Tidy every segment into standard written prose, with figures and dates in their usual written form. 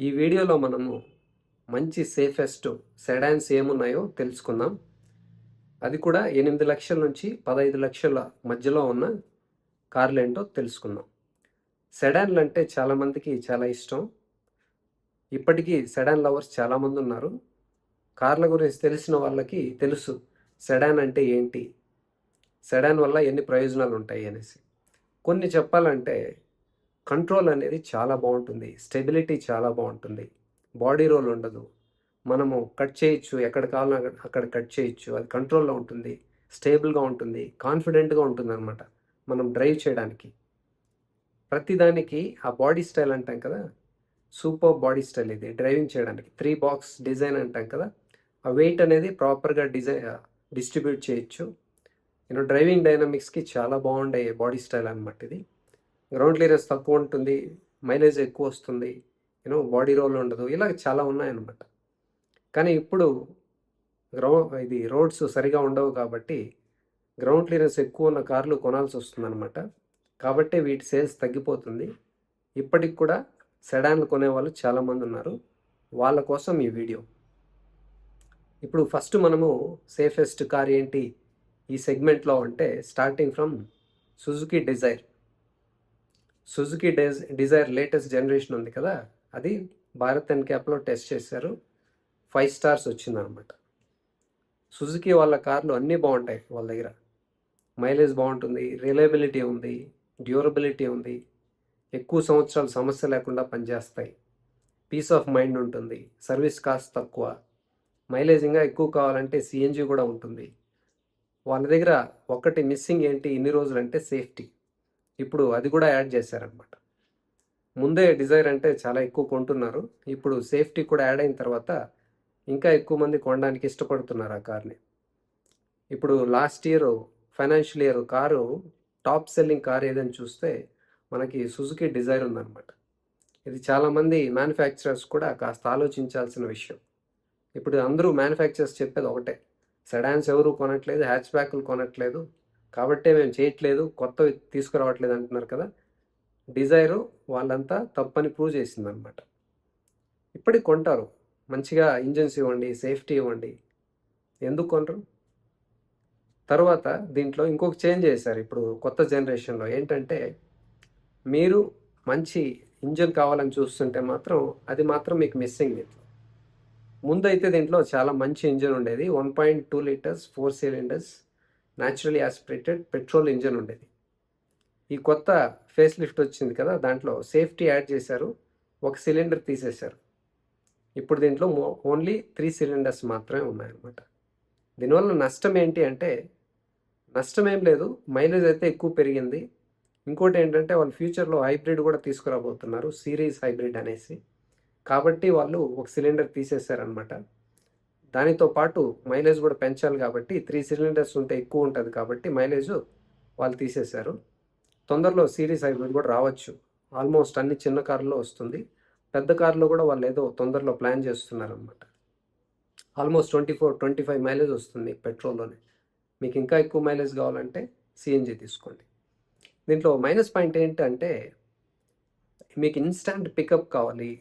ఈ వీడియోలో మనము మంచి సేఫెస్ట్ సెడాన్స్ ఏమున్నాయో తెలుసుకుందాం. అది కూడా 8 లక్షల నుంచి 15 లక్షల మధ్యలో ఉన్న కార్లేంటో తెలుసుకుందాం. సెడాన్లు అంటే చాలామందికి చాలా ఇష్టం. ఇప్పటికీ సెడాన్ లవర్స్ చాలామంది ఉన్నారు. కార్ల గురించి తెలిసిన వాళ్ళకి తెలుసు సెడాన్ అంటే ఏంటి, సెడాన్ వల్ల ఎన్ని ప్రయోజనాలు ఉంటాయి అనేసి. కొన్ని చెప్పాలంటే కంట్రోల్ అనేది చాలా బాగుంటుంది, స్టెబిలిటీ చాలా బాగుంటుంది, బాడీ రోల్ ఉండదు, మనము కట్ చేయొచ్చు, ఎక్కడ కావాలో అక్కడ కట్ చేయొచ్చు, అది కంట్రోల్లో ఉంటుంది, స్టేబుల్గా ఉంటుంది, కాన్ఫిడెంట్గా ఉంటుంది అనమాట మనం డ్రైవ్ చేయడానికి. ప్రతిదానికి ఆ బాడీ స్టైల్ అంటాం కదా, సూపర్ బాడీ స్టైల్ ఇది డ్రైవింగ్ చేయడానికి. 3 బాక్స్ డిజైన్ అంటాం కదా, ఆ వెయిట్ అనేది ప్రాపర్గా డిస్ట్రిబ్యూట్ చేయొచ్చు. డ్రైవింగ్ డైనమిక్స్కి చాలా బాగుండే బాడీ స్టైల్ అనమాట ఇది. గ్రౌండ్ క్లియరెన్స్ తక్కువ ఉంటుంది, మైలేజ్ ఎక్కువ వస్తుంది, బాడీ రోల్ ఉండదు, ఇలా చాలా ఉన్నాయన్నమాట. కానీ ఇప్పుడు ఇది రోడ్స్ సరిగా ఉండవు కాబట్టి గ్రౌండ్ క్లియరెన్స్ ఎక్కువ ఉన్న కార్లు కొనాల్సి వస్తుందన్నమాట. కాబట్టి వీటి సేల్స్ తగ్గిపోతుంది. ఇప్పటికి కూడా సెడాన్లు కొనేవాళ్ళు చాలామంది ఉన్నారు. వాళ్ళ కోసం ఈ వీడియో. ఇప్పుడు ఫస్ట్ మనము సేఫెస్ట్ కార్ ఏంటి ఈ సెగ్మెంట్లో అంటే, starting from Suzuki Dzire. Suzuki Dzire latest generation ఉంది కదా, అది భారత్ ఎన్క్యాప్లో టెస్ట్ చేశారు, 5 స్టార్స్ వచ్చిందనమాట. సుజుకి వాళ్ళ కార్లు అన్నీ బాగుంటాయి వాళ్ళ దగ్గర. మైలేజ్ బాగుంటుంది, రిలయబిలిటీ ఉంది, డ్యూరబిలిటీ ఉంది, ఎక్కువ సంవత్సరాలు సమస్య లేకుండా పనిచేస్తాయి, పీస్ ఆఫ్ మైండ్ ఉంటుంది, సర్వీస్ కాస్ట్ తక్కువ, మైలేజ్ ఇంకా ఎక్కువ కావాలంటే సిఎన్జి కూడా ఉంటుంది. వాళ్ళ దగ్గర ఒకటి మిస్సింగ్ ఏంటి ఇన్ని రోజులు అంటే సేఫ్టీ. ఇప్పుడు అది కూడా యాడ్ చేశారనమాట. ముందే డిజైర్ అంటే చాలా ఎక్కువ కొంటున్నారు, ఇప్పుడు సేఫ్టీ కూడా యాడ్ అయిన తర్వాత ఇంకా ఎక్కువ మంది కొనడానికి ఇష్టపడుతున్నారు ఆ కార్ని. ఇప్పుడు last year financial year car top selling car ఏదని చూస్తే మనకి సుజుకి డిజైర్ ఉందన్నమాట. ఇది చాలామంది మ్యానుఫ్యాక్చరర్స్ కూడా కాస్త ఆలోచించాల్సిన విషయం. ఇప్పుడు అందరూ మ్యానుఫ్యాక్చరర్స్ చెప్పేది ఒకటే, సెడాన్స్ ఎవరు కొనట్లేదు, హ్యాచ్ బ్యాక్లు కొనట్లేదు, కాబట్టే మేము చేయట్లేదు, కొత్తవి తీసుకురావట్లేదు అంటున్నారు కదా. డిజైరు వాళ్ళంతా తప్పని ప్రూవ్ చేసిందనమాట. ఇప్పటికి కొంటారు, మంచిగా ఇంజన్స్ ఇవ్వండి, సేఫ్టీ ఇవ్వండి, ఎందుకు కొనరు? తర్వాత దీంట్లో ఇంకొక చేంజ్ చేశారు ఇప్పుడు కొత్త జనరేషన్లో. ఏంటంటే, మీరు మంచి ఇంజన్ కావాలని చూస్తుంటే మాత్రం అది మాత్రం మీకు మిస్సింగ్. దీంట్లో ముందైతే దీంట్లో చాలా మంచి ఇంజన్ ఉండేది, 1.2 litres 4 cylinders naturally aspirated petrol engine ఉండేది. ఈ కొత్త ఫేస్ లిఫ్ట్ వచ్చింది కదా, దాంట్లో సేఫ్టీ యాడ్ చేశారు, ఒక సిలిండర్ తీసేశారు. ఇప్పుడు దీంట్లో ఓన్లీ 3 సిలిండర్స్ మాత్రమే ఉన్నాయన్నమాట. దీనివల్ల నష్టం ఏంటి అంటే, నష్టం ఏం లేదు, మైలేజ్ అయితే ఎక్కువ పెరిగింది. ఇంకోటి ఏంటంటే వాళ్ళు ఫ్యూచర్లో హైబ్రిడ్ కూడా తీసుకురాబోతున్నారు, సిరీస్ హైబ్రిడ్ అనేసి. కాబట్టి వాళ్ళు ఒక సిలిండర్ తీసేశారనమాట. దానితో పాటు మైలేజ్ కూడా పెంచాలి కాబట్టి 3 సిలిండర్స్ ఉంటే ఎక్కువ ఉంటుంది కాబట్టి మైలేజ్ వాళ్ళు తీసేశారు. తొందరలో సిరీస్ హైబ్రిడ్ కూడా రావచ్చు, ఆల్మోస్ట్ అన్ని చిన్న కార్లలో వస్తుంది, పెద్ద కార్లో కూడా వాళ్ళు ఏదో తొందరలో ప్లాన్ చేస్తున్నారనమాట. ఆల్మోస్ట్ 24-25 మైలేజ్ వస్తుంది పెట్రోల్లోనే. మీకు ఇంకా ఎక్కువ మైలేజ్ కావాలంటే సిఎన్జి తీసుకోండి. దీంట్లో మైనస్ పాయింట్ ఏంటంటే, మీకు ఇన్స్టాంట్ పికప్ కావాలి,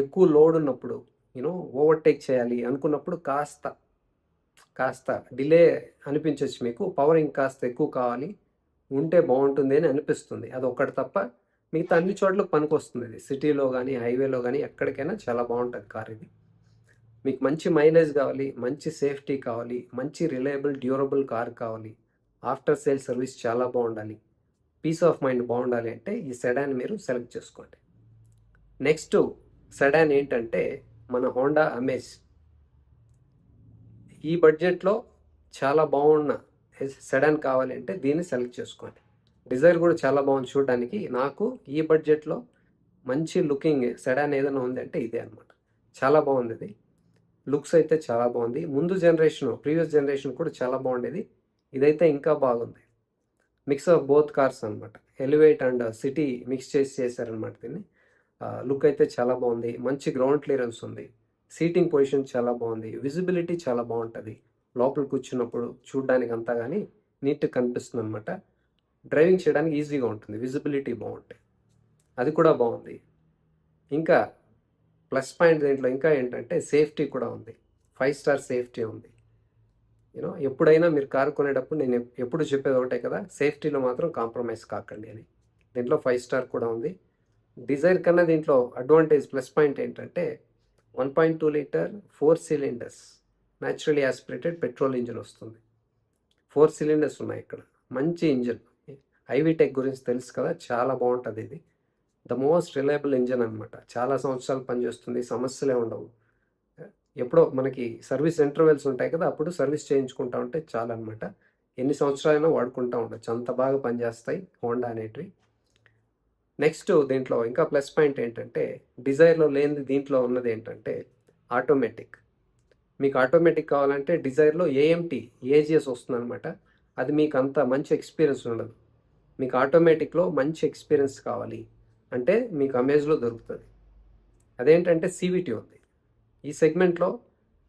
ఎక్కువ లోడ్ ఉన్నప్పుడు ఓవర్టేక్ చేయాలి అనుకున్నప్పుడు కాస్త డిలే అనిపించవచ్చు మీకు, పవర్ ఇంకాస్త ఎక్కువ కావాలి ఉంటే బాగుంటుంది అని అనిపిస్తుంది. అది ఒక్కటి తప్ప మిగతా అన్ని చోట్ల పనికొస్తుంది. ఇది సిటీలో కానీ హైవేలో కానీ ఎక్కడికైనా చాలా బాగుంటుంది కార్ ఇది. మీకు మంచి మైలేజ్ కావాలి, మంచి సేఫ్టీ కావాలి, మంచి రిలయబుల్ డ్యూరబుల్ కార్ కావాలి, ఆఫ్టర్ సేల్ సర్వీస్ చాలా బాగుండాలి, పీస్ ఆఫ్ మైండ్ బాగుండాలి అంటే ఈ సెడాన్ మీరు సెలెక్ట్ చేసుకోండి. నెక్స్ట్ సెడాన్ ఏంటంటే మన హోండా అమేజ్. ఈ బడ్జెట్లో చాలా బాగున్న సెడాన్ కావాలి అంటే దీన్ని సెలెక్ట్ చేసుకోండి. డిజైర్ కూడా చాలా బాగుంది చూడడానికి. నాకు ఈ బడ్జెట్లో మంచి లుకింగ్ సెడాన్ ఏదైనా ఉంది అంటే ఇదే అనమాట. చాలా బాగుంది ఇది, లుక్స్ అయితే చాలా బాగుంది. ముందు జనరేషన్ ప్రీవియస్ జనరేషన్ కూడా చాలా బాగుండేది, ఇదైతే ఇంకా బాగుంది. మిక్స్ ఆఫ్ బోత్ కార్స్ అనమాట, ఎలివేట్ అండ్ సిటీ మిక్స్ చేశారనమాట దీన్ని. లుక్ అయితే చాలా బాగుంది, మంచి గ్రౌండ్ క్లియరెన్స్ ఉంది, సీటింగ్ పొజిషన్ చాలా బాగుంది, విజిబిలిటీ చాలా బాగుంటుంది, లోపల కూర్చున్నప్పుడు చూడడానికి అంతా కానీ నీట్గా కనిపిస్తుంది అనమాట. డ్రైవింగ్ చేయడానికి ఈజీగా ఉంటుంది, విజిబిలిటీ బాగుంటాయి, అది కూడా బాగుంది. ఇంకా ప్లస్ పాయింట్ దీంట్లో ఇంకా ఏంటంటే సేఫ్టీ కూడా ఉంది. 5 స్టార్ సేఫ్టీ ఉంది. ఎప్పుడైనా మీరు కారు కొనేటప్పుడు నేను ఎప్పుడు చెప్పేది ఒకటే కదా, సేఫ్టీలో మాత్రం కాంప్రమైజ్ కాకండి అని. దీంట్లో 5 స్టార్ కూడా ఉంది. డిజైర్ కన్నా దీంట్లో అడ్వాంటేజ్ ప్లస్ పాయింట్ ఏంటంటే 1.2 litre 4 cylinders naturally aspirated petrol engine వస్తుంది. 4 సిలిండర్స్ ఉన్నాయి ఇక్కడ. మంచి ఇంజిన్. ఐవీటెక్ గురించి తెలుసు కదా, చాలా బాగుంటుంది ఇది. ద మోస్ట్ రిలయబుల్ ఇంజిన్ అనమాట. చాలా సంవత్సరాలు పనిచేస్తుంది, సమస్యలే ఉండవు. ఎప్పుడో మనకి సర్వీస్ ఇంటర్వెల్స్ ఉంటాయి కదా, అప్పుడు సర్వీస్ చేయించుకుంటా ఉంటే చాలా అనమాట. ఎన్ని సంవత్సరాలైనా వాడుకుంటూ ఉండొచ్చు, అంత బాగా పనిచేస్తాయి హోండా అనేటివి. నెక్స్ట్ దీంట్లో ఇంకా ప్లస్ పాయింట్ ఏంటంటే డిజైర్లో లేనిది దీంట్లో ఉన్నది ఏంటంటే ఆటోమేటిక్. మీకు ఆటోమేటిక్ కావాలంటే డిజైర్లో ఏఎంటీ ఏజిఎస్ వస్తుందన్నమాట. అది మీకు అంత మంచి ఎక్స్పీరియన్స్ ఉండదు. మీకు ఆటోమేటిక్లో మంచి ఎక్స్పీరియన్స్ కావాలి అంటే మీకు అమేజ్లో దొరుకుతుంది. అదేంటంటే సివిటీ ఉంది ఈ సెగ్మెంట్లో.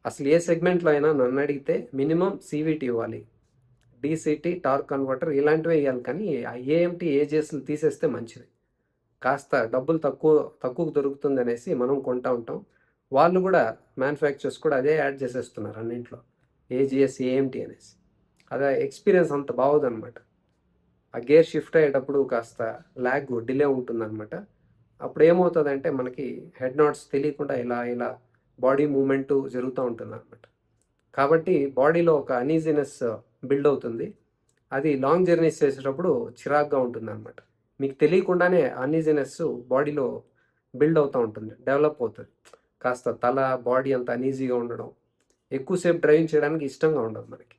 అసలు ఏ సెగ్మెంట్లో అయినా నన్ను అడిగితే మినిమం సివిటీ ఇవ్వాలి, డీసీటీ టార్క్ కన్వర్టర్ ఇలాంటివే ఇవ్వాలి. కానీ ఏఎంటీ ఏజిఎస్లు తీసేస్తే మంచిది. కాస్త డబ్బులు తక్కువకు దొరుకుతుంది అనేసి మనం కొంటా ఉంటాం. వాళ్ళు కూడా మ్యానుఫ్యాక్చర్స్ కూడా అదే యాడ్ చేసేస్తున్నారు అన్నింట్లో, ఏజిఎస్ ఏఎంటీ అనేసి. అదే ఎక్స్పీరియన్స్ అంత బాగోదన్నమాట. ఆ గేర్ షిఫ్ట్ అయ్యేటప్పుడు కాస్త ల్యాగ్ డిలే ఉంటుందన్నమాట. అప్పుడు ఏమవుతుందంటే మనకి హెడ్ నాట్స్ తెలియకుండా ఇలా బాడీ మూమెంట్ జరుగుతూ ఉంటుంది అనమాట. కాబట్టి బాడీలో ఒక అనీజీనెస్ బిల్డ్ అవుతుంది. అది లాంగ్ జర్నీస్ చేసేటప్పుడు చిరాగ్గా ఉంటుంది అనమాట. మీకు తెలియకుండానే అనీజీనెస్ బాడీలో బిల్డ్ అవుతూ ఉంటుంది, డెవలప్ అవుతుంది. కాస్త తల బాడీ అంత అనీజీగా ఉండడం, ఎక్కువసేపు డ్రైవింగ్ చేయడానికి ఇష్టంగా ఉండదు మనకి.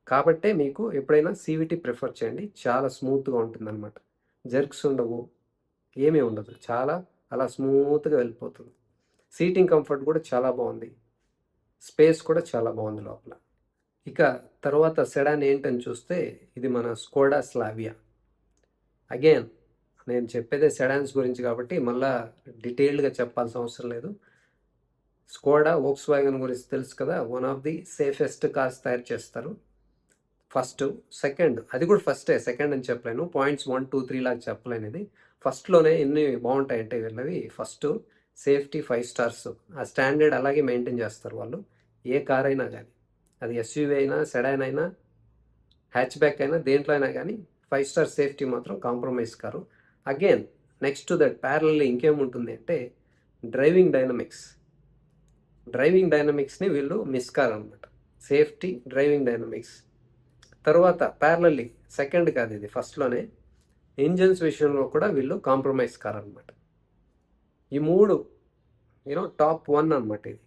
కాబట్టే మీకు ఎప్పుడైనా సివిటీ ప్రిఫర్ చేయండి. చాలా స్మూత్గా ఉంటుంది అనమాట. జర్క్స్ ఉండవు, ఏమీ ఉండదు, చాలా అలా స్మూత్గా వెళ్ళిపోతుంది. సీటింగ్ కంఫర్ట్ కూడా చాలా బాగుంది, స్పేస్ కూడా చాలా బాగుంది లోపల. ఇక తర్వాత సెడాన్ ఏంటని చూస్తే ఇది మన స్కోడా స్లావియా. అగైన్ నేను చెప్పేదే సెడాన్స్ గురించి కాబట్టి మళ్ళా డీటెయిల్డ్గా చెప్పాల్సిన అవసరం లేదు. స్కోడా వోక్స్వాగన్ గురించి తెలుసు కదా, one of the safest cars తయారు చేస్తారు. ఫస్ట్ సెకండ్, అది కూడా ఫస్టే, సెకండ్ అని చెప్పలేను. పాయింట్స్ 1, 2, 3 లాగా చెప్పలేను. ఇది ఫస్ట్లోనే ఎన్ని బాగుంటాయంటే వీళ్ళవి. ఫస్ట్ సేఫ్టీ 5 స్టార్స్, ఆ స్టాండర్డ్ అలాగే మెయింటైన్ చేస్తారు వాళ్ళు. ఏ కార్ అయినా కానీ, అది ఎస్యూవీ అయినా సెడాన్ అయినా హ్యాచ్ బ్యాక్ అయినా దేంట్లో అయినా కానీ 5 స్టార్ సేఫ్టీ మాత్రం కాంప్రమైజ్ కారు. Again next to that parallelly ఇంకేముంటుంది అంటే డ్రైవింగ్ డైనమిక్స్ని వీళ్ళు మిస్ కారు అనమాట. Safety, driving dynamics. తర్వాత ప్యారలల్లీ సెకండ్ కాదు ఇది, ఫస్ట్లోనే ఇంజన్స్ విషయంలో కూడా వీళ్ళు కాంప్రమైజ్ కారనమాట. ఈ మూడు టాప్ 1 అనమాట ఇది.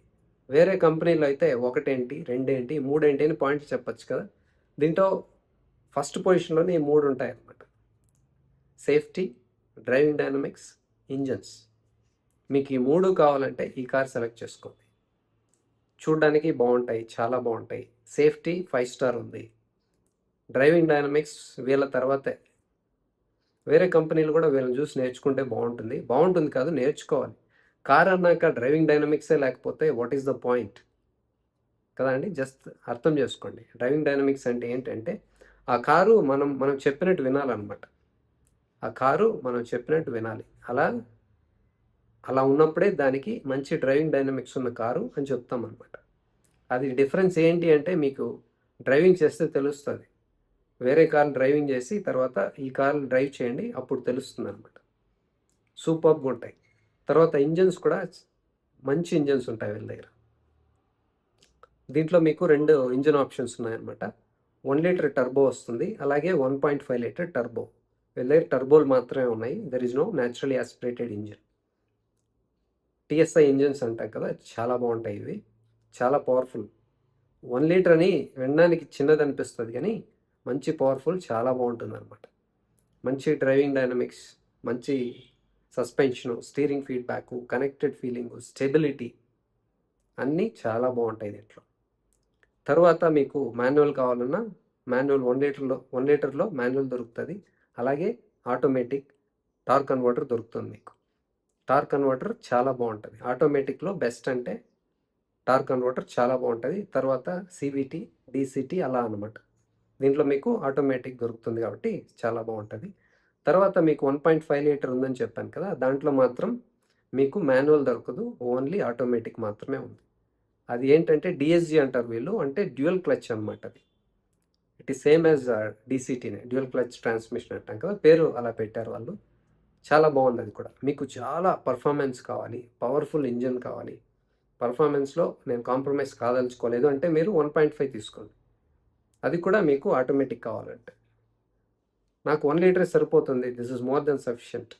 వేరే కంపెనీలో అయితే ఒకటేంటి, రెండేంటి, మూడేంటి అని పాయింట్స్ చెప్పచ్చు కదా. దీంట్లో ఫస్ట్ పొజిషన్లోనే ఈ 3 ఉంటాయి అన్నమాట. Safety, driving dynamics, engines. మీకు ఈ 3 కావాలంటే ఈ కార్ సెలెక్ట్ చేసుకోండి. చూడడానికి బాగుంటాయి, చాలా బాగుంటాయి. సేఫ్టీ 5 స్టార్ ఉంది. డ్రైవింగ్ డైనమిక్స్ వీళ్ళ తర్వాతే. వేరే కంపెనీలు కూడా వీళ్ళని చూసి నేర్చుకుంటే బాగుంటుంది కాదు, నేర్చుకోవాలి. కార్ అన్నాక డ్రైవింగ్ డైనమిక్సే లేకపోతే వాట్ ఈస్ ద పాయింట్ కదా అండి. జస్ట్ అర్థం చేసుకోండి. డ్రైవింగ్ డైనమిక్స్ అంటే ఏంటంటే ఆ కారు మనం చెప్పినట్టు వినాలన్నమాట. ఆ కారు మనం చెప్పినట్టు వినాలి. అలా ఉన్నప్పుడే దానికి మంచి డ్రైవింగ్ డైనమిక్స్ ఉన్న కారు అని చెప్తాం అనమాట. అది డిఫరెన్స్ ఏంటి అంటే మీకు డ్రైవింగ్ చేస్తే తెలుస్తుంది. వేరే కార్ డ్రైవింగ్ చేసి తర్వాత ఈ కార్ డ్రైవ్ చేయండి, అప్పుడు తెలుస్తుంది అనమాట. సూపర్గా ఉంటాయి. తర్వాత ఇంజన్స్ కూడా మంచి ఇంజన్స్ ఉంటాయి వీళ్ళ దగ్గర. దీంట్లో మీకు 2 ఇంజన్ ఆప్షన్స్ ఉన్నాయన్నమాట. 1 లీటర్ టర్బో వస్తుంది, అలాగే 1.5 లీటర్ టర్బో. వీళ్ళ దగ్గర టర్బోలు మాత్రమే ఉన్నాయి. There is no naturally aspirated engine. TSI engines అంటాం కదా, చాలా బాగుంటాయి ఇవి, చాలా పవర్ఫుల్. 1 లీటర్ అని వినడానికి చిన్నది అనిపిస్తుంది కానీ మంచి పవర్ఫుల్, చాలా బాగుంటుంది అనమాట. మంచి డ్రైవింగ్ డైనమిక్స్, మంచి suspension, steering feedback, connected feeling, stability అన్నీ చాలా బాగుంటాయి దీంట్లో. తర్వాత మీకు మాన్యువల్ కావాలన్నా మాన్యువల్ 1 లీటర్లో మాన్యువల్ దొరుకుతుంది. అలాగే ఆటోమేటిక్ టార్క్ కన్వర్టర్ దొరుకుతుంది మీకు. టార్క్ కన్వర్టర్ చాలా బాగుంటుంది. ఆటోమేటిక్లో బెస్ట్ అంటే టార్క్ కన్వర్టర్ చాలా బాగుంటుంది. తర్వాత సివిటీ, డీసీటీ అలా అనమాట. దీంట్లో మీకు ఆటోమేటిక్ దొరుకుతుంది కాబట్టి చాలా బాగుంటుంది. తర్వాత మీకు 1.5 లీటర్ ఉందని చెప్పాను కదా, దాంట్లో మాత్రం మీకు మాన్యువల్ దొరకదు, ఓన్లీ ఆటోమేటిక్ మాత్రమే ఉంది. అది ఏంటంటే డిఎస్జి అంటారు వీళ్ళు, అంటే డ్యూయల్ క్లచ్ అనమాట. అది ఇట్ ఈస్ సేమ్ యాజ్ డీసీటీనే, డ్యూయల్ క్లచ్ ట్రాన్స్మిషన్ అంటాం కదా, పేరు అలా పెట్టారు వాళ్ళు. చాలా బాగుంది అది కూడా. మీకు చాలా పర్ఫార్మెన్స్ కావాలి, పవర్ఫుల్ ఇంజిన్ కావాలి, పర్ఫార్మెన్స్లో నేను కాంప్రమైజ్ కాదలుచుకోలేదు అంటే మీరు 1.5 తీసుకోండి. అది కూడా మీకు ఆటోమేటిక్ కావాలంటే. నాకు 1 లీటరే సరిపోతుంది, this is more than sufficient,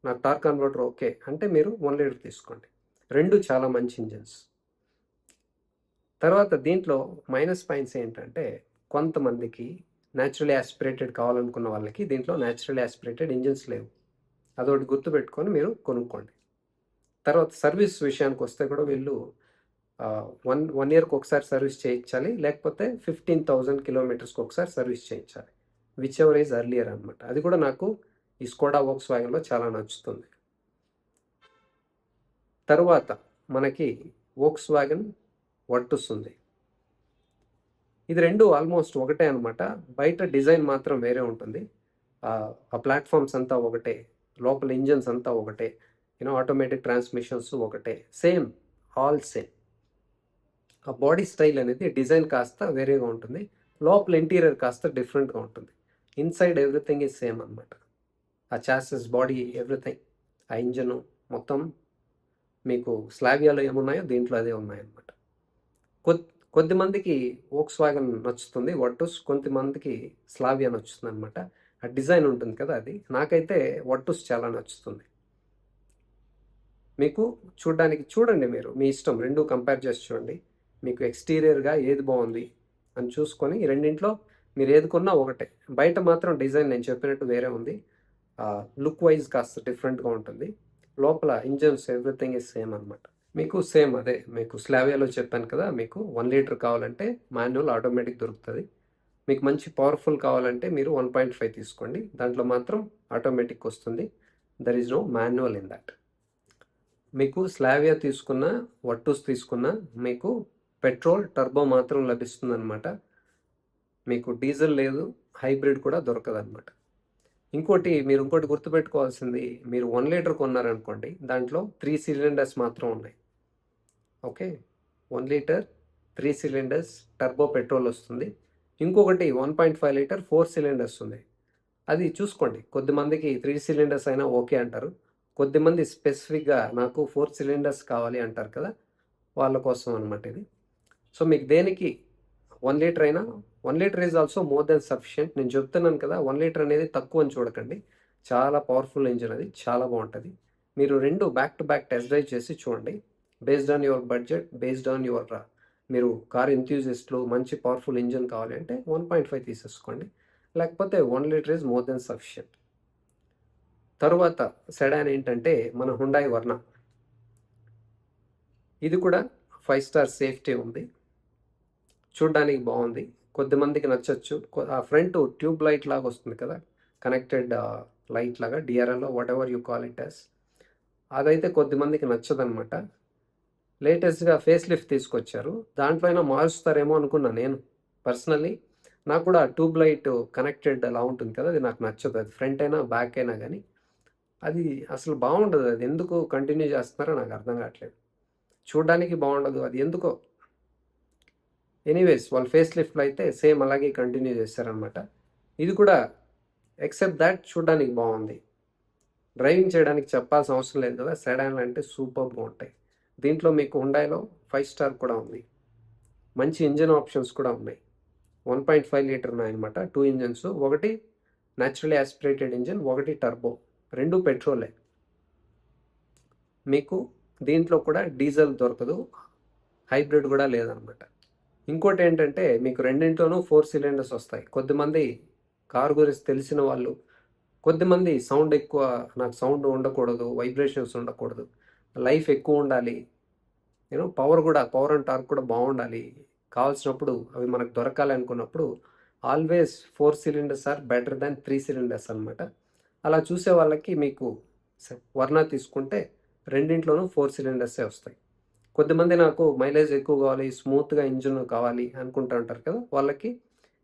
నాకు టార్క్ కన్వర్టర్ ఓకే అంటే మీరు 1 లీటర్ తీసుకోండి. రెండు చాలా మంచి ఇంజిన్స్. తర్వాత దీంట్లో మైనస్ పాయింట్స్ ఏంటంటే, కొంతమందికి న్యాచురలీ యాస్పిరేటెడ్ కావాలనుకున్న వాళ్ళకి దీంట్లో న్యాచురలీ యాస్పిరేటెడ్ ఇంజిన్స్ లేవు. అదొకటి గుర్తుపెట్టుకొని మీరు కొనుక్కోండి. తర్వాత సర్వీస్ విషయానికి వస్తే కూడా వీళ్ళు 1 ఇయర్కి ఒకసారి సర్వీస్ చేయించాలి, లేకపోతే 15,000 కిలోమీటర్స్కి ఒకసారి సర్వీస్ చేయించాలి, విచ్ ఎవర్ ఈజ్ ఎర్లియర్ అనమాట. అది కూడా నాకు ఈ స్కోడా వోక్స్ వ్యాగన్లో చాలా నచ్చుతుంది. తరువాత మనకి వోక్స్ వ్యాగన్ వర్టుస్ ఉంది. ఇది రెండు ఆల్మోస్ట్ ఒకటే అనమాట, బయట డిజైన్ మాత్రం వేరే ఉంటుంది. ఆ ప్లాట్ఫామ్స్ అంతా ఒకటే, లోపల ఇంజన్స్ అంతా ఒకటే, ఆటోమేటిక్ ట్రాన్స్మిషన్స్ ఒకటే, సేమ్, ఆల్ సేమ్. ఆ బాడీ స్టైల్ అనేది డిజైన్ కాస్త వేరేగా ఉంటుంది, లోపల ఇంటీరియర్ కాస్త డిఫరెంట్గా ఉంటుంది. ఇన్సైడ్ ఎవ్రీథింగ్ ఈజ్ సేమ్ అనమాట. ఆ చాసెస్, బాడీ, ఎవ్రీథింగ్, ఆ ఇంజను మొత్తం మీకు స్లావియాలో ఏమున్నాయో దీంట్లో అదే ఉన్నాయన్నమాట. కొద్దిమందికి వోక్స్ వ్యాగన్ నచ్చుతుంది వర్టుస్, కొంతమందికి స్లావియా నచ్చుతుంది అనమాట. ఆ డిజైన్ ఉంటుంది కదా అది. నాకైతే వర్టుస్ చాలా నచ్చుతుంది. మీకు చూడండి, మీరు మీ ఇష్టం, రెండు కంపేర్ చేసి చూడండి, మీకు ఎక్స్టీరియర్గా ఏది బాగుంది అని చూసుకొని రెండింట్లో మీరు ఏది కొన్నా ఒకటే. బయట మాత్రం డిజైన్ నేను చెప్పినట్టు వేరే ఉంది, లుక్ వైజ్ కాస్త డిఫరెంట్గా ఉంటుంది, లోపల ఇంజన్స్ ఎవ్రీథింగ్ ఈజ్ సేమ్ అనమాట. మీకు సేమ్ అదే, మీకు స్లావియాలో చెప్పాను కదా, మీకు 1 లీటర్ కావాలంటే మాన్యువల్, ఆటోమేటిక్ దొరుకుతుంది. మీకు మంచి పవర్ఫుల్ కావాలంటే మీరు 1.5 తీసుకోండి, దాంట్లో మాత్రం ఆటోమేటిక్ వస్తుంది, there is no manual in that. మీకు స్లావియా తీసుకున్న, వర్టుస్ తీసుకున్న మీకు పెట్రోల్, టర్బో మాత్రం లభిస్తుంది అనమాట. మీకు డీజిల్ లేదు, హైబ్రిడ్ కూడా దొరకదు అనమాట. మీరు ఇంకోటి గుర్తుపెట్టుకోవాల్సింది, మీరు 1 లీటర్ కొన్నారనుకోండి, దాంట్లో 3 సిలిండర్స్ మాత్రం ఉన్నాయి. Okay, 1 litre 3 cylinders turbo petrol వస్తుంది. ఇంకొకటి 1.5 లీటర్ 4 సిలిండర్స్ ఉంది. అది చూసుకోండి, కొద్దిమందికి 3 సిలిండర్స్ అయినా ఓకే అంటారు, కొద్దిమంది స్పెసిఫిక్గా నాకు 4 సిలిండర్స్ కావాలి అంటారు కదా, వాళ్ళ కోసం అనమాట ఇది. సో మీకు దేనికి 1 లీటర్ అయినా, 1 litre is also more than sufficient. నేను చెప్తున్నాను కదా, 1 లీటర్ అనేది తక్కువ అని చూడకండి, చాలా పవర్ఫుల్ ఇంజిన్, అది చాలా బాగుంటుంది. మీరు రెండు back to back test drive చేసి చూడండి, based on your budget, based on your, మీరు కార్ ఎంథ్యూజిస్ట్లు, మంచి పవర్ఫుల్ ఇంజిన్ కావాలి అంటే 1.5 తీసేసుకోండి, లేకపోతే 1 litre is more than sufficient. తరువాత సెడాన్ ఏంటంటే మన హుండాయ్ వర్నా. ఇది కూడా 5 స్టార్ సేఫ్టీ ఉంది, చూడ్డానికి బాగుంది, కొద్దిమందికి నచ్చచ్చు. ఆ ఫ్రంట్ ట్యూబ్ లైట్ లాగా వస్తుంది కదా, కనెక్టెడ్ లైట్ లాగా, డిఆర్ఎల్లో whatever you call it as, అదైతే కొద్దిమందికి నచ్చదనమాట. లేటెస్ట్గా ఫేస్ లిఫ్ట్ తీసుకొచ్చారు, దాంట్లో అయినా మారుస్తారేమో అనుకున్నా నేను పర్సనల్లీ. నాకు కూడా ట్యూబ్ లైట్ కనెక్టెడ్ అలా ఉంటుంది కదా, అది నాకు నచ్చదు, అది ఫ్రంట్ అయినా బ్యాక్ అయినా కానీ అది అసలు బాగుండదు. అది ఎందుకు కంటిన్యూ చేస్తున్నారో నాకు అర్థం కావట్లేదు, చూడడానికి బాగుండదు అది ఎందుకో. ఎనీవేస్, వాళ్ళు ఫేస్ లిఫ్ట్లో అయితే సేమ్ అలాగే కంటిన్యూ చేస్తారనమాట. ఇది కూడా ఎక్సెప్ట్ దాట్ చూడడానికి బాగుంది, డ్రైవింగ్ చేయడానికి చెప్పాల్సిన అవసరం లేదు కదా, సెడాన్లు అంటే సూపర్గా ఉంటాయి. దీంట్లో మీకు హుండాయ్లో 5 స్టార్ కూడా ఉంది, మంచి ఇంజిన్ ఆప్షన్స్ కూడా ఉన్నాయి. 1.5 లీటర్ ఉన్నాయన్నమాట, 2 ఇంజన్స్, ఒకటి న్యాచురలీ యాస్పిరేటెడ్ ఇంజిన్, ఒకటి టర్బో, రెండు పెట్రోలే. మీకు దీంట్లో కూడా డీజిల్ దొరకదు, హైబ్రిడ్ కూడా లేదనమాట. ఇంకోటి ఏంటంటే మీకు రెండింటిలోనూ 4 సిలిండర్స్ వస్తాయి. కొద్దిమంది కారు గురించి తెలిసిన వాళ్ళు, కొద్దిమంది సౌండ్ ఎక్కువ, నాకు సౌండ్ ఉండకూడదు, వైబ్రేషన్స్ ఉండకూడదు, లైఫ్ ఎక్కువ ఉండాలి, పవర్ అండ్ టార్క్ కూడా బాగుండాలి, కావాల్సినప్పుడు అవి మనకు దొరకాలి అనుకున్నప్పుడు always 4 cylinders are better than 3 cylinders అనమాట. అలా చూసే వాళ్ళకి మీకు వర్నా తీసుకుంటే రెండింట్లోనూ 4 సిలిండర్సే వస్తాయి. కొద్దిమంది నాకు మైలేజ్ ఎక్కువ కావాలి, స్మూత్గా ఇంజిన్ కావాలి అనుకుంటూ ఉంటారు కదా, వాళ్ళకి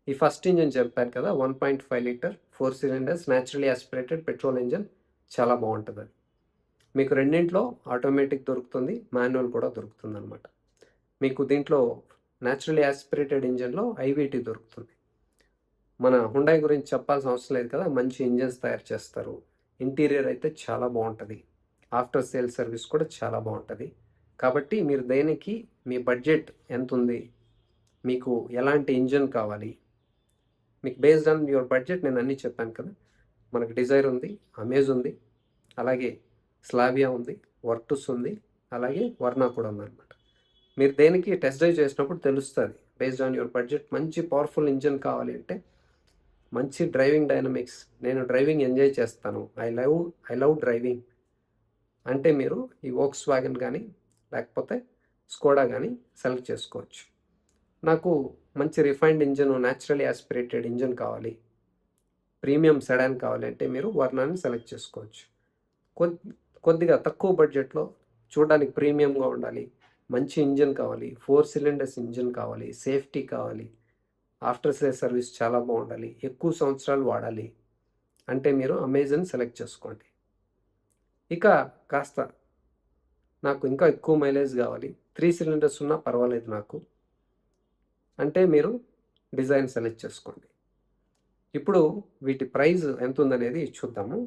ఈ ఫస్ట్ ఇంజిన్ చెప్పాను కదా, 1.5 litre 4 cylinders naturally aspirated petrol engine చాలా బాగుంటుంది అది. మీకు రెండింట్లో ఆటోమేటిక్ దొరుకుతుంది, మాన్యువల్ కూడా దొరుకుతుంది అనమాట. మీకు దీంట్లో న్యాచురల్లీ యాస్పిరేటెడ్ ఇంజన్లో ఐవీటీ దొరుకుతుంది. మన హుండాయ్ గురించి చెప్పాల్సిన అవసరం లేదు కదా, మంచి ఇంజన్స్ తయారు చేస్తారు. ఇంటీరియర్ అయితే చాలా బాగుంటుంది, ఆఫ్టర్ సేల్ సర్వీస్ కూడా చాలా బాగుంటుంది. కాబట్టి మీరు దేనికి మీ బడ్జెట్ ఎంత ఉంది, మీకు ఎలాంటి ఇంజన్ కావాలి, మీకు బేస్డ్ ఆన్ యువర్ బడ్జెట్ నేను అన్నీ చెప్పాను కదా. మనకు డిజైర్ ఉంది, అమేజ్ ఉంది, అలాగే స్లావియా ఉంది, వర్టుస్ ఉంది, అలాగే వర్నా కూడా ఉందన్నమాట. మీరు దేనికి టెస్ట్ డ్రైవ్ చేసినప్పుడు తెలుస్తుంది బేస్డ్ ఆన్ యువర్ బడ్జెట్. మంచి పవర్ఫుల్ ఇంజన్ కావాలి అంటే మంచి డ్రైవింగ్ డైనమిక్స్, నేను డ్రైవింగ్ ఎంజాయ్ చేస్తాను, ఐ లవ్ డ్రైవింగ్ అంటే మీరు ఈ వోక్స్ వ్యాగన్ కానీ లేకపోతే స్కోడా కానీ సెలెక్ట్ చేసుకోవచ్చు. నాకు మంచి refined engine, naturally aspirated engine కావాలి, ప్రీమియం సెడాన్ కావాలి అంటే మీరు వర్నాని సెలెక్ట్ చేసుకోవచ్చు. కొద్దిగా తక్కువ బడ్జెట్లో చూడడానికి ప్రీమియంగా ఉండాలి, మంచి ఇంజన్ కావాలి, 4 సిలిండర్స్ ఇంజన్ కావాలి, సేఫ్టీ కావాలి, ఆఫ్టర్ సేల్ సర్వీస్ చాలా బాగుండాలి, ఎక్కువ సంవత్సరాలు వాడాలి అంటే మీరు అమేజన్ సెలెక్ట్ చేసుకోండి. ఇక కాస్త నాకు ఇంకా ఎక్కువ మైలేజ్ కావాలి, 3 సిలిండర్స్ ఉన్నా పర్వాలేదు నాకు అంటే మీరు డిజైన్ సెలెక్ట్ చేసుకోండి. ఇప్పుడు వీటి ప్రైస్ ఎంత ఉందనేది చూద్దాము.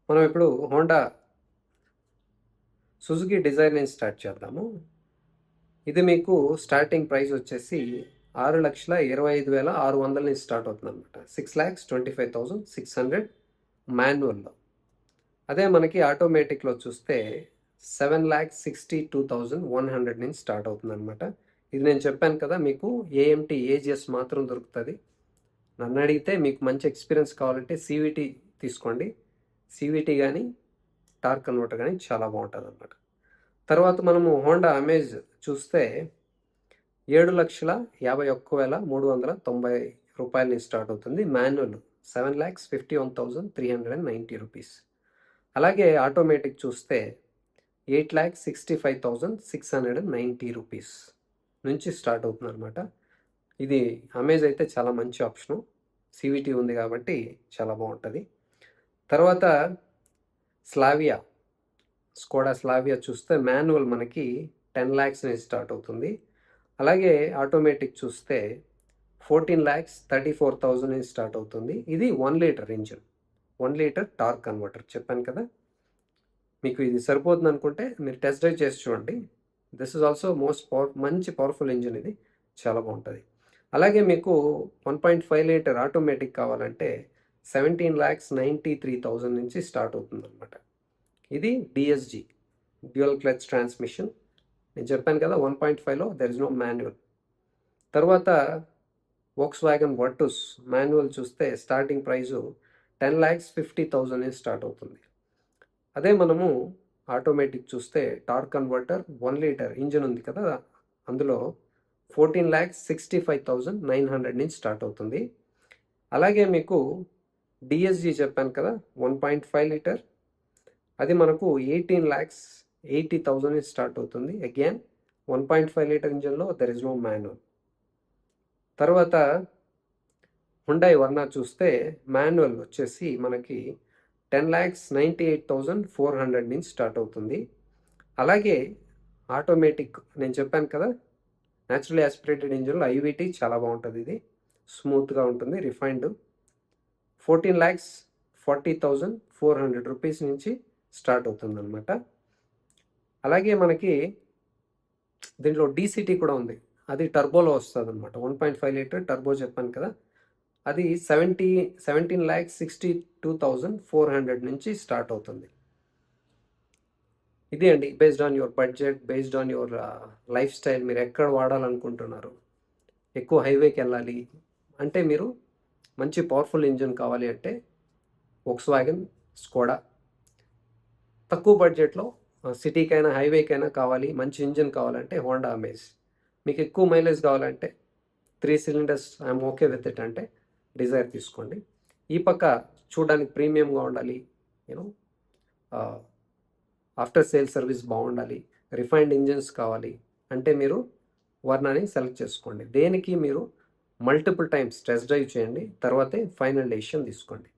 మనం ఇప్పుడు హోండా సుజుకి డిజైర్ నుంచి స్టార్ట్ చేద్దాము. ఇది మీకు స్టార్టింగ్ ప్రైస్ వచ్చేసి 6,25,600 నుంచి స్టార్ట్ అవుతుంది అనమాట. 6,25,600 మాన్యువల్లో. అదే మనకి ఆటోమేటిక్లో చూస్తే 7,62,100 నుంచి స్టార్ట్ అవుతుంది అనమాట. ఇది నేను చెప్పాను కదా మీకు ఏఎంటీ ఏజిఎస్ మాత్రం దొరుకుతుంది. నన్ను అడిగితే మీకు మంచి ఎక్స్పీరియన్స్ కావాలంటే సివిటీ తీసుకోండి. సివిటీ కానీ టార్క్ కన్వర్టర్ కానీ చాలా బాగుంటుంది అన్నమాట. తర్వాత మనము హోండా అమేజ్ చూస్తే 7,51,390 రూపాయల నుంచి స్టార్ట్ అవుతుంది. Manual 7,51,390 rupees. అలాగే ఆటోమేటిక్ చూస్తే 8,65,690 రూపీస్ నుంచి స్టార్ట్ అవుతుంది అనమాట. ఇది అమేజ్ అయితే చాలా మంచి ఆప్షను, సివిటీ ఉంది కాబట్టి చాలా బాగుంటుంది. తర్వాత స్లావియా, స్కోడా స్లావియా చూస్తే మాన్యువల్ మనకి 10 lakhs నుంచి స్టార్ట్ అవుతుంది. అలాగే ఆటోమేటిక్ చూస్తే 14,34,000 నుంచి స్టార్ట్ అవుతుంది. ఇది 1 litre engine, 1 litre torque converter చెప్పాను కదా. మీకు ఇది సరిపోతుంది అనుకుంటే మీరు టెస్ట్ డ్రైవ్ చేసి చూడండి. దిస్ ఇస్ ఆల్సో మంచి పవర్ఫుల్ ఇంజిన్, ఇది చాలా బాగుంటుంది. అలాగే మీకు 1.5 లీటర్ ఆటోమేటిక్ కావాలంటే 17,93,000 నుంచి స్టార్ట్ అవుతుంది అనమాట. ఇది డిఎస్జి, డ్యూయల్ క్లచ్ ట్రాన్స్మిషన్. నేను చెప్పాను కదా 1.5లో దెర్ ఇస్ నో మాన్యువల్. తర్వాత వోక్స్ వ్యాగన్ వర్టుస్ మాన్యువల్ చూస్తే స్టార్టింగ్ ప్రైజు 10,50,000 నుంచి స్టార్ట్ అవుతుంది. అదే మనము ఆటోమేటిక్ చూస్తే టార్క్ కన్వర్టర్ 1 లీటర్ ఇంజిన్ ఉంది కదా, అందులో 14,65,900 నుంచి స్టార్ట్ అవుతుంది. అలాగే మీకు డిఎస్జి చెప్పాను కదా 1.5 లీటర్, అది మనకు 18,80,000 నుంచి స్టార్ట్ అవుతుంది. అగైన్ 1.5 లీటర్ ఇంజన్లో దెర్ ఇస్ నో మాన్యువల్. తర్వాత హుండాయ్ వర్నా చూస్తే మాన్యువల్ వచ్చేసి మనకి 10,98,400 నుంచి స్టార్ట్ అవుతుంది. అలాగే ఆటోమేటిక్ నేను చెప్పాను కదా న్యాచురల్లీ యాస్పిరేటెడ్ ఇంజిన్లో ఐవీటీ చాలా బాగుంటుంది, ఇది స్మూత్గా ఉంటుంది, రిఫైన్డ్. 14,40,400 రూపీస్ నుంచి స్టార్ట్ అవుతుంది అనమాట. అలాగే మనకి దీంట్లో డీసీటీ కూడా ఉంది, అది టర్బోలో వస్తుంది అనమాట. 1.5 లీటర్ టర్బో చెప్పాను కదా, అది 17,62,400 నుంచి స్టార్ట్ అవుతుంది. ఇది అండి, based on your budget, based on your life style, మీరు ఎక్కడ వాడాలనుకుంటున్నారు, ఎక్కువ హైవేకి వెళ్ళాలి అంటే మీరు మంచి పవర్ఫుల్ ఇంజిన్ కావాలి అంటే వోక్స్ వ్యాగన్, స్కోడా. తక్కువ బడ్జెట్లో సిటీకైనా హైవేకైనా కావాలి, మంచి ఇంజిన్ కావాలంటే హోండా అమేజ్. మీకు ఎక్కువ మైలేజ్ కావాలంటే 3 cylinders I'm okay with it అంటే డిజైర్ తీసుకోండి. ఈ పక్క చూడడానికి ప్రీమియంగా ఉండాలి, యూనో ఆఫ్టర్ సేల్ సర్వీస్ బాగుండాలి, రిఫైన్డ్ ఇంజిన్స్ కావాలి అంటే మీరు వర్నాని సెలెక్ట్ చేసుకోండి. దేనికి మీరు మల్టిపుల్ టైమ్స్ టెస్ట్ డ్రైవ్ చేయండి, తర్వాతే ఫైనల్ డెసిషన్ తీసుకోండి.